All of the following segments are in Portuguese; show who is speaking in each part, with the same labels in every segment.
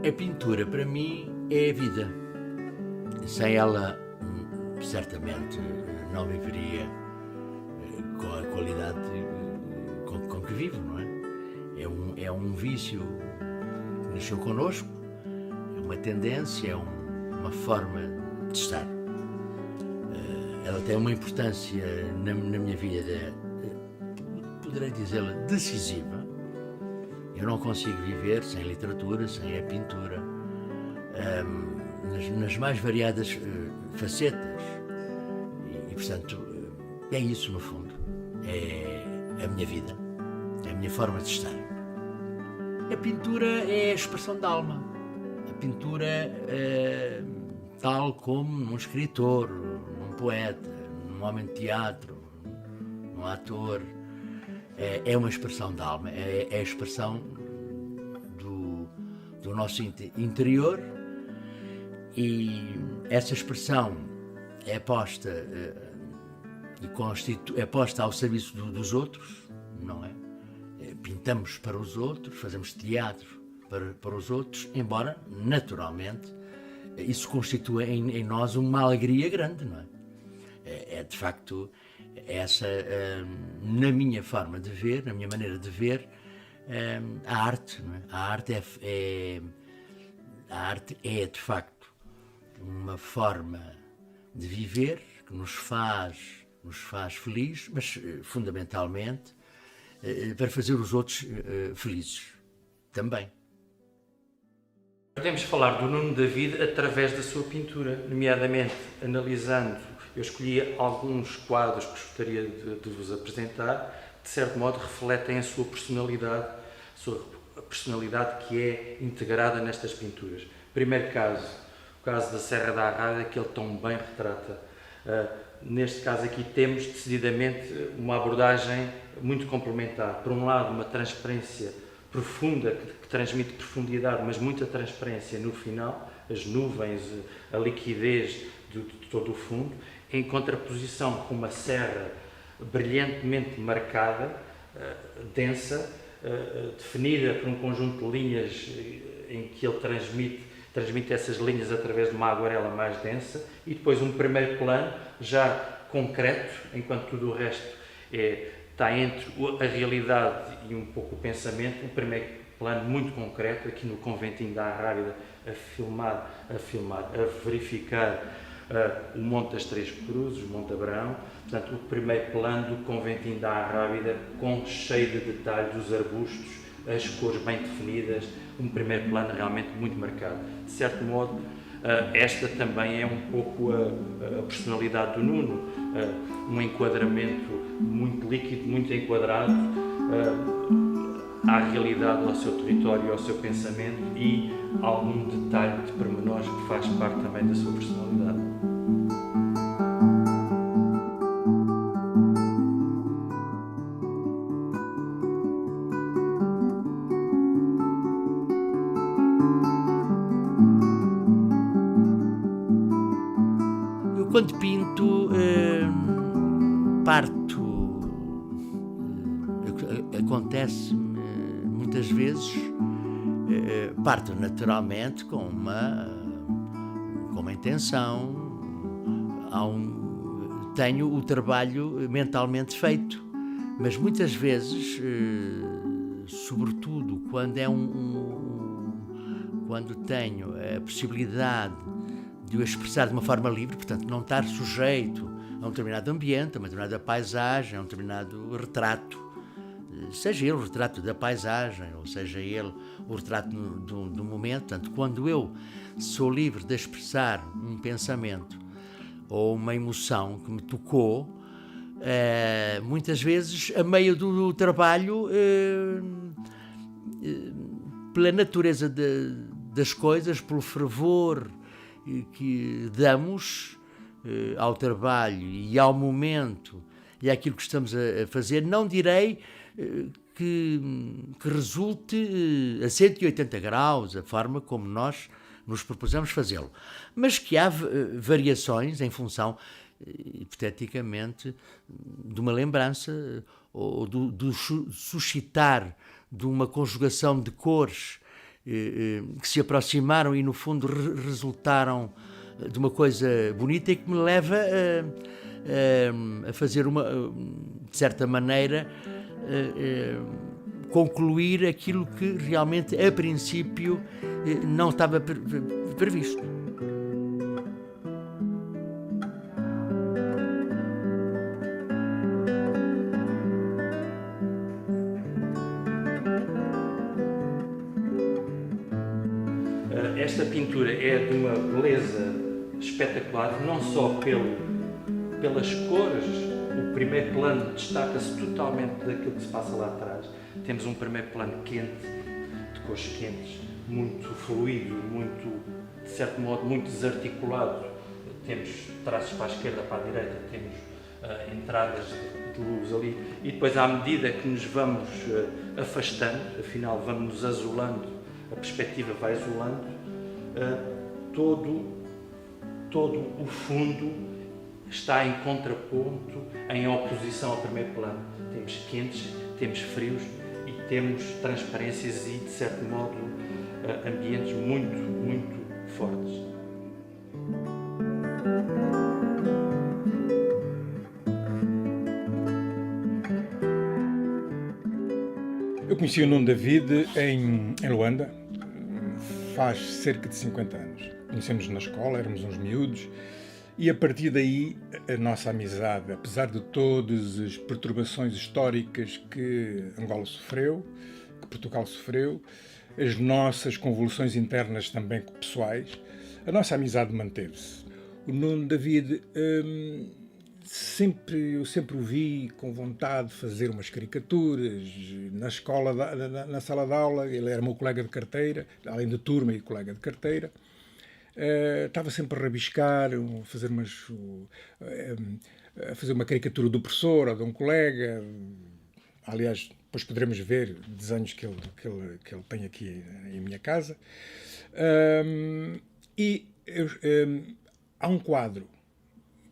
Speaker 1: A pintura, para mim, é a vida. Sem ela, certamente, não viveria com a qualidade com que vivo, não é? É um vício que nasceu connosco, é uma tendência, é uma forma de estar. Ela tem uma importância na minha vida, poderei dizê-la, decisiva. Eu não consigo viver sem literatura, sem a pintura, nas mais variadas facetas. E, portanto, é isso, no fundo. É a minha vida, é a minha forma de estar. A pintura é a expressão da alma. A pintura, tal como num escritor, num poeta, num homem de teatro, num ator, é uma expressão da alma, é a expressão do nosso interior, e essa expressão é posta é posta ao serviço dos outros, não é? Pintamos para os outros, fazemos teatro para os outros, embora, naturalmente, isso constitua em nós uma alegria grande, não é? É de facto essa, na minha forma de ver, na minha maneira de ver, a arte, não é? A arte é de facto uma forma de viver que nos faz felizes, mas fundamentalmente para fazer os outros felizes também.
Speaker 2: Podemos falar do Nuno David através da sua pintura, nomeadamente analisando. Eu escolhi alguns quadros que gostaria de vos apresentar, de certo modo refletem a sua personalidade que é integrada nestas pinturas. Primeiro caso, o caso da Serra da Arrada, que ele tão bem retrata. Neste caso aqui temos decididamente uma abordagem muito complementar. Por um lado, uma transparência profunda, que transmite profundidade, mas muita transparência no final, as nuvens, a liquidez de todo o fundo, em contraposição com uma serra brilhantemente marcada, densa, definida por um conjunto de linhas em que ele transmite essas linhas através de uma aguarela mais densa, e depois um primeiro plano já concreto, enquanto tudo o resto está entre a realidade e um pouco o pensamento. Um primeiro plano muito concreto, aqui no Conventinho da Arrábida, a verificar o Monte das Três Cruzes, o Monte Abraão. Portanto, o primeiro plano do Conventinho da Arrábida, cheio de detalhe dos arbustos, as cores bem definidas, um primeiro plano realmente muito marcado. De certo modo, esta também é um pouco a personalidade do Nuno, um enquadramento muito líquido, muito enquadrado à realidade, ao seu território, ao seu pensamento, e algum detalhe de pormenores que faz parte também da sua personalidade.
Speaker 1: Quando pinto, acontece-me muitas vezes, parto naturalmente com uma intenção, tenho o trabalho mentalmente feito, mas muitas vezes, sobretudo quando quando tenho a possibilidade de o expressar de uma forma livre, portanto não estar sujeito a um determinado ambiente, a uma determinada paisagem, a um determinado retrato, seja ele o retrato da paisagem, ou seja ele o retrato do momento. Portanto, quando eu sou livre de expressar um pensamento ou uma emoção que me tocou, muitas vezes, a meio do trabalho, pela natureza das coisas, pelo fervor que damos ao trabalho e ao momento e àquilo que estamos a fazer, não direi que resulte a 180 graus a forma como nós nos propusemos fazê-lo, mas que há variações em função, hipoteticamente, de uma lembrança ou do suscitar de uma conjugação de cores que se aproximaram e no fundo resultaram de uma coisa bonita e que me leva a fazer de certa maneira, concluir aquilo que realmente a princípio não estava previsto.
Speaker 2: Esta pintura é de uma beleza espetacular, não só pelas cores. O primeiro plano destaca-se totalmente daquilo que se passa lá atrás. Temos um primeiro plano quente, de cores quentes, muito fluido, muito, de certo modo, muito desarticulado. Temos traços para a esquerda, para a direita, temos entradas de luz ali. E depois, à medida que nos vamos afastando, afinal vamos nos azulando, a perspectiva vai azulando, todo o fundo está em contraponto, em oposição ao primeiro plano. Temos quentes, temos frios e temos transparências e, de certo modo, ambientes muito, muito fortes.
Speaker 3: Eu conheci o Nuno David em Luanda, faz cerca de 50 anos. Conhecemos na escola, éramos uns miúdos, e a partir daí a nossa amizade, apesar de todas as perturbações históricas que Angola sofreu, que Portugal sofreu, as nossas convulsões internas também pessoais, a nossa amizade manteve-se. O Nuno David, eu sempre o vi com vontade de fazer umas caricaturas na escola, na sala de aula. Ele era meu colega de carteira, além de turma e colega de carteira. Estava sempre a rabiscar, a fazer uma caricatura do professor ou de um colega. Aliás, depois poderemos ver desenhos que ele tem aqui em minha casa. Há um quadro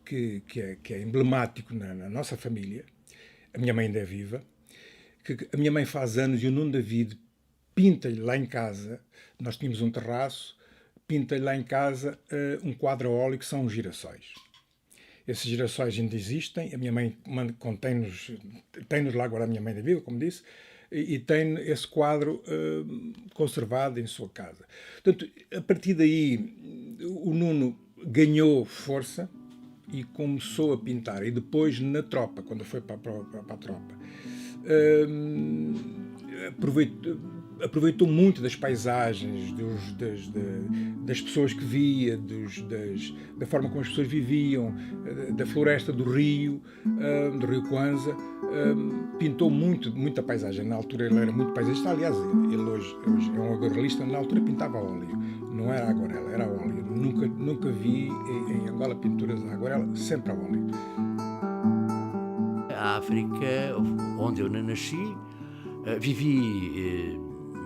Speaker 3: que é emblemático na nossa família. A minha mãe ainda é viva. Que a minha mãe faz anos e o Nuno David pinta-lhe lá em casa. Nós tínhamos um terraço. Pinta-lhe lá em casa um quadro a óleo que são os girassóis. Esses girassóis ainda existem. A minha mãe tem-nos lá agora, a minha mãe da viva, como disse, e tem esse quadro conservado em sua casa. Portanto, a partir daí, o Nuno ganhou força e começou a pintar. E depois, na tropa, quando foi para a tropa, aproveitou muito das paisagens, das pessoas que via, da forma como as pessoas viviam, da floresta do Rio Kwanza. Pintou muita paisagem. Na altura ele era muito paisagista. Aliás, ele hoje é um aguarelista. Na altura pintava a óleo. Não era a aguarela, era a óleo. Nunca vi em Angola pinturas a aguarela, sempre a óleo.
Speaker 1: A África, onde eu nasci, vivi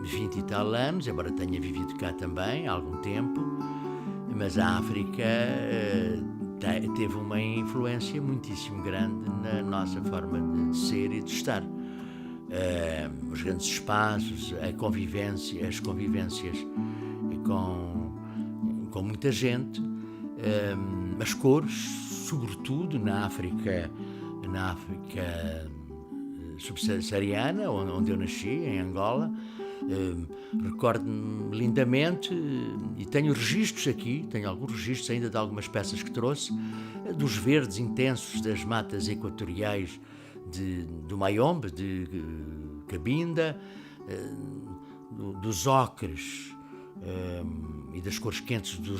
Speaker 1: 20 e tal anos, embora tenha vivido cá também há algum tempo, mas a África teve uma influência muitíssimo grande na nossa forma de ser e de estar. Os grandes espaços, as convivências com muita gente, as cores, sobretudo na África subsaariana, onde eu nasci, em Angola. Recordo-me lindamente, e tenho registros aqui, tenho alguns registros ainda de algumas peças que trouxe, dos verdes intensos das matas equatoriais do Mayombe, de Cabinda, dos ocres e das cores quentes do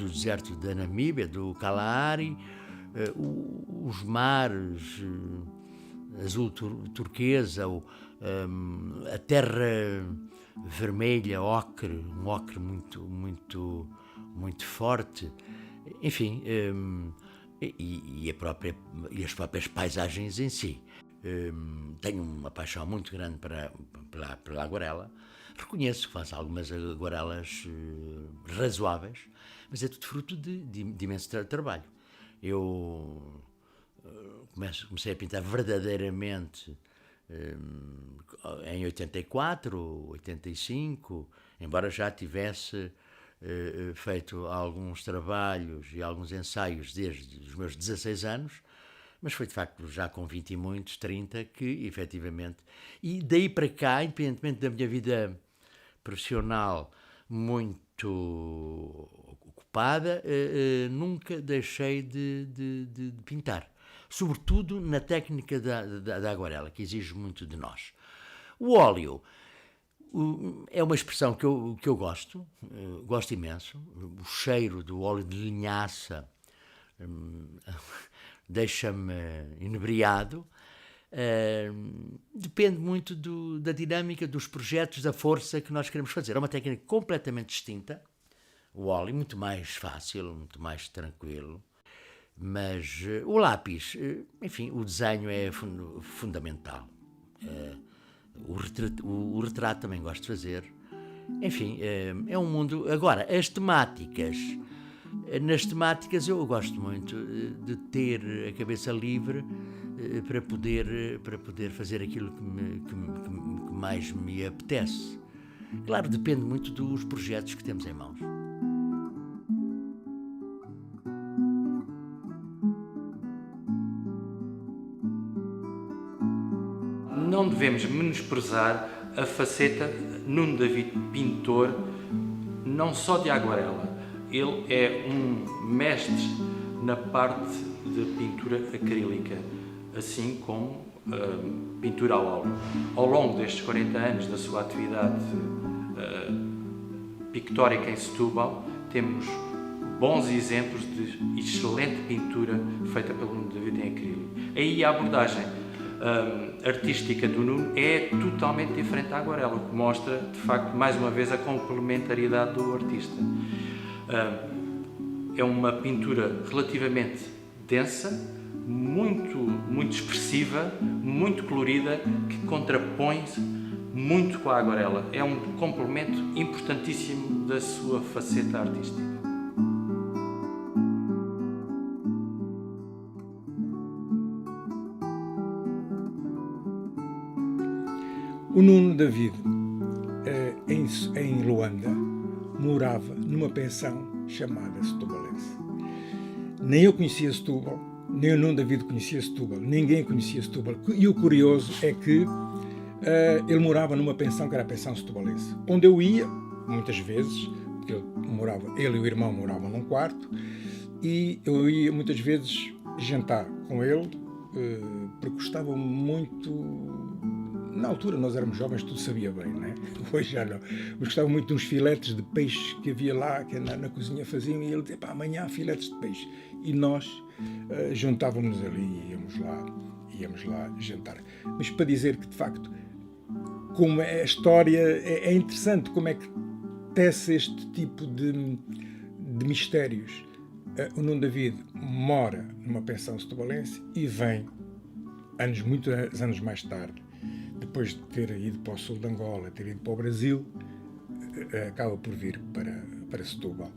Speaker 1: deserto da Namíbia, do Kalahari, os mares azul turquesa, a terra vermelha, um ocre muito forte, enfim, e as próprias paisagens em si. Tenho uma paixão muito grande pela aguarela. Reconheço que faço algumas aguarelas razoáveis, mas é tudo fruto de imenso trabalho. Eu comecei a pintar verdadeiramente em 84, 85, embora já tivesse feito alguns trabalhos e alguns ensaios desde os meus 16 anos, mas foi de facto já com 20 e muitos, 30, que efetivamente, e daí para cá, independentemente da minha vida profissional muito ocupada, nunca deixei de pintar, sobretudo na técnica da aguarela, que exige muito de nós. O óleo é uma expressão que eu gosto imenso. O cheiro do óleo de linhaça deixa-me inebriado. Depende muito da dinâmica dos projetos, da força que nós queremos fazer. É uma técnica completamente distinta. O óleo, muito mais fácil, muito mais tranquilo. Mas o lápis, enfim, o desenho é fundamental. O retrato também gosto de fazer. Enfim, é um mundo... Agora, nas temáticas eu gosto muito de ter a cabeça livre para poder fazer aquilo que mais me apetece. Claro, depende muito dos projetos que temos em mãos.
Speaker 2: Não devemos menosprezar a faceta Nuno David pintor, não só de aguarela. Ele é um mestre na parte de pintura acrílica, assim como pintura ao óleo. Ao longo destes 40 anos da sua atividade pictórica em Setúbal, temos bons exemplos de excelente pintura feita pelo Nuno David em acrílico. Aí a abordagem artística do Nuno é totalmente diferente da aguarela, o que mostra, de facto, mais uma vez a complementariedade do artista. É uma pintura relativamente densa, muito expressiva, muito colorida, que contrapõe-se muito com a aguarela. É um complemento importantíssimo da sua faceta artística.
Speaker 3: O Nuno David, em Luanda, morava numa pensão chamada Setubalense. Nem eu conhecia Setúbal, nem o Nuno David conhecia Setúbal, ninguém conhecia Setúbal. E o curioso é que ele morava numa pensão que era a pensão setubalense, onde eu ia, muitas vezes, porque ele e o irmão moravam num quarto, e eu ia muitas vezes jantar com ele, porque gostava muito... Na altura nós éramos jovens, tudo sabia bem, não é? Hoje já não. Mas gostava muito de uns filetes de peixe que havia lá, que na cozinha faziam, e ele dizia, amanhã há filetes de peixe. E nós juntávamos ali e íamos lá jantar. Mas para dizer que, de facto, como a história é interessante, como é que tece este tipo de mistérios. O Nuno David mora numa pensão setubalense e vem, muitos anos mais tarde, depois de ter ido para o sul de Angola, ter ido para o Brasil, acaba por vir para Setúbal,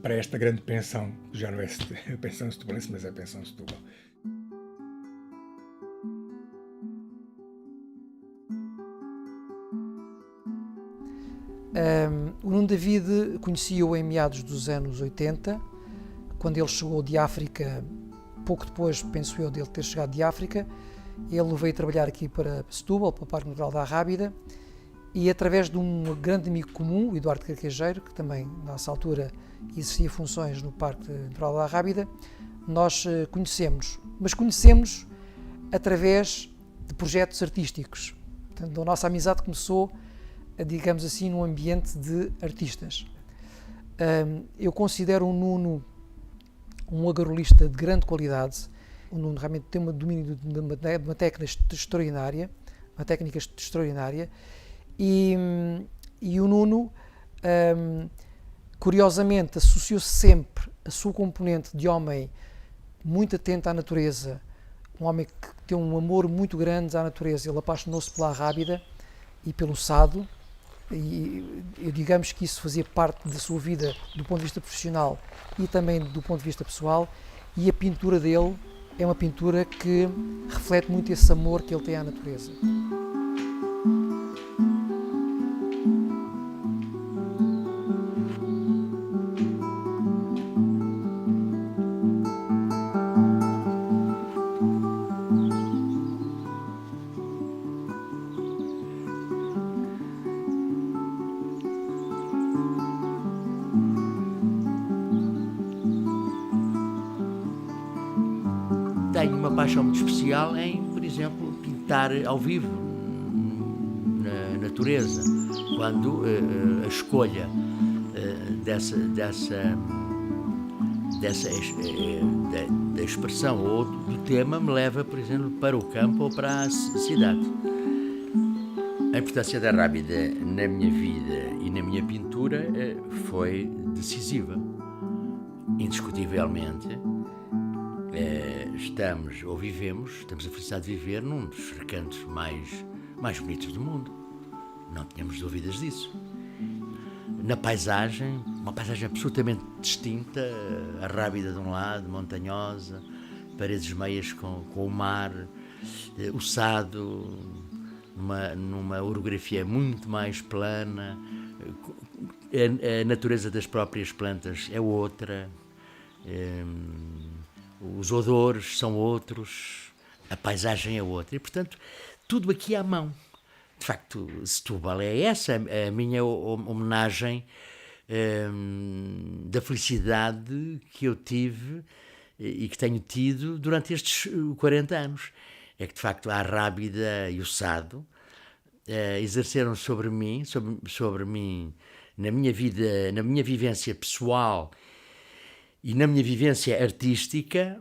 Speaker 3: para esta grande pensão, que já não é a pensão setubalense, mas é a pensão Setúbal.
Speaker 4: O Nuno David conhecia-o em meados dos anos 80, quando ele chegou de África, pouco depois, penso eu, dele ter chegado de África. Ele veio trabalhar aqui para Setúbal, para o Parque Natural da Arrábida, e através de um grande amigo comum, o Eduardo Carquejeiro, que também, nessa altura, exercia funções no Parque Natural da Arrábida, nós conhecemos, mas conhecemos através de projetos artísticos. Portanto, a nossa amizade começou, digamos assim, num ambiente de artistas. Eu considero o Nuno um aguarelista de grande qualidade. O Nuno realmente tem um domínio de uma técnica extraordinária, e o Nuno, curiosamente, associou-se sempre a sua componente de homem muito atento à natureza, um homem que tem um amor muito grande à natureza. Ele apaixonou-se pela Arrábida e pelo Sado, e digamos que isso fazia parte da sua vida do ponto de vista profissional e também do ponto de vista pessoal, e a pintura dele é uma pintura que reflete muito esse amor que ele tem à natureza.
Speaker 1: tenho uma paixão muito especial em, por exemplo, pintar ao vivo na natureza, quando a escolha da expressão ou do tema me leva, por exemplo, para o campo ou para a cidade. A importância da rábida na minha vida e na minha pintura foi decisiva. Indiscutivelmente, estamos a felicidade de viver num dos recantos mais bonitos do mundo. Não tínhamos dúvidas disso. Na paisagem, uma paisagem absolutamente distinta, a rábida de um lado, montanhosa, paredes meias com o mar, o Sado, numa orografia muito mais plana, a natureza das próprias plantas é outra, os odores são outros, a paisagem é outra, e portanto tudo aqui à mão. De facto, Setúbal é essa a minha homenagem da felicidade que eu tive e que tenho tido durante estes 40 anos. É que, de facto, a Rábida e o Sado exerceram sobre mim, na minha vida, na minha vivência pessoal e na minha vivência artística,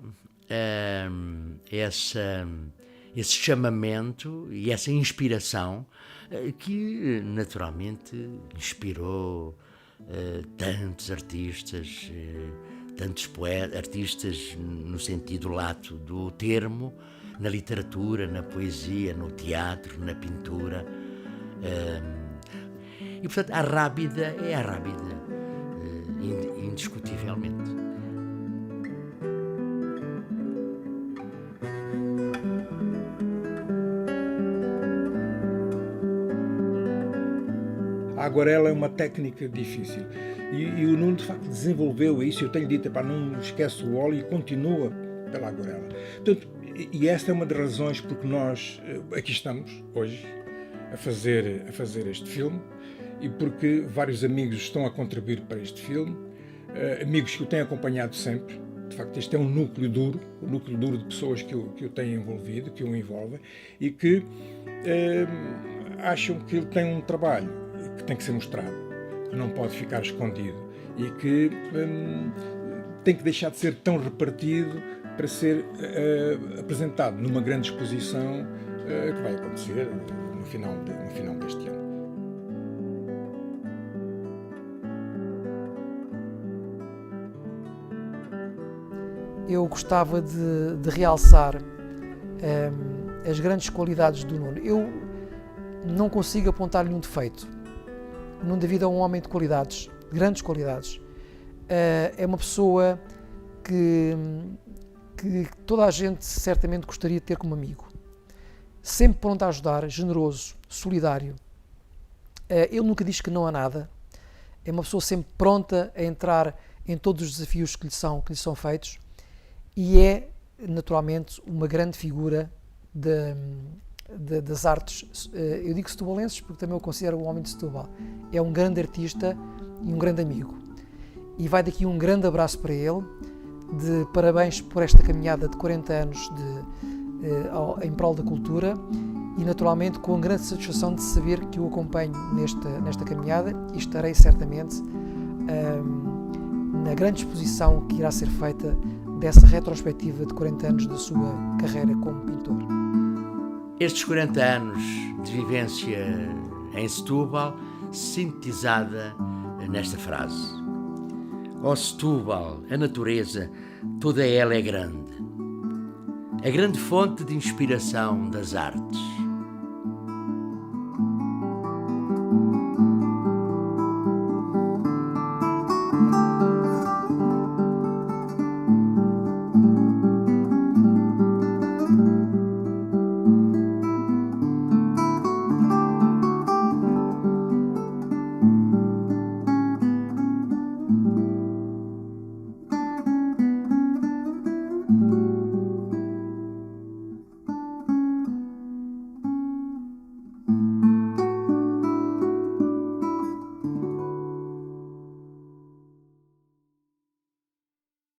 Speaker 1: esse chamamento e essa inspiração que naturalmente inspirou tantos artistas, tantos poetas, artistas no sentido lato do termo, na literatura, na poesia, no teatro, na pintura. E portanto a Rábida é a Rábida, indiscutivelmente.
Speaker 3: A aguarela é uma técnica difícil e o Nuno de facto desenvolveu isso. Eu tenho dito, não esquece o óleo e continua pela aguarela. Portanto, e esta é uma das razões porque nós aqui estamos hoje a fazer este filme e porque vários amigos estão a contribuir para este filme, amigos que o têm acompanhado sempre. De facto, este é um núcleo duro de pessoas que o têm envolvido, que o envolvem e que acham que ele tem um trabalho que tem que ser mostrado, que não pode ficar escondido e que tem que deixar de ser tão repartido para ser apresentado numa grande exposição que vai acontecer no final deste ano.
Speaker 4: Eu gostava de realçar as grandes qualidades do Nuno. Eu não consigo apontar-lhe um defeito. O Nuno David é um homem de qualidades, de grandes qualidades. É uma pessoa que toda a gente certamente gostaria de ter como amigo. Sempre pronto a ajudar, generoso, solidário. Ele nunca diz que não há nada. É uma pessoa sempre pronta a entrar em todos os desafios que lhe são feitos e é, naturalmente, uma grande figura das artes. Eu digo setubalenses porque também o considero um homem de Setúbal. É um grande artista e um grande amigo. E vai daqui um grande abraço para ele, de parabéns por esta caminhada de 40 anos em prol da cultura e naturalmente com grande satisfação de saber que o acompanho nesta caminhada e estarei certamente na grande exposição que irá ser feita dessa retrospectiva de 40 anos da sua carreira como pintor.
Speaker 1: Estes 40 anos de vivência em Setúbal, sintetizada nesta frase: ó Setúbal, a natureza, toda ela é grande, a grande fonte de inspiração das artes.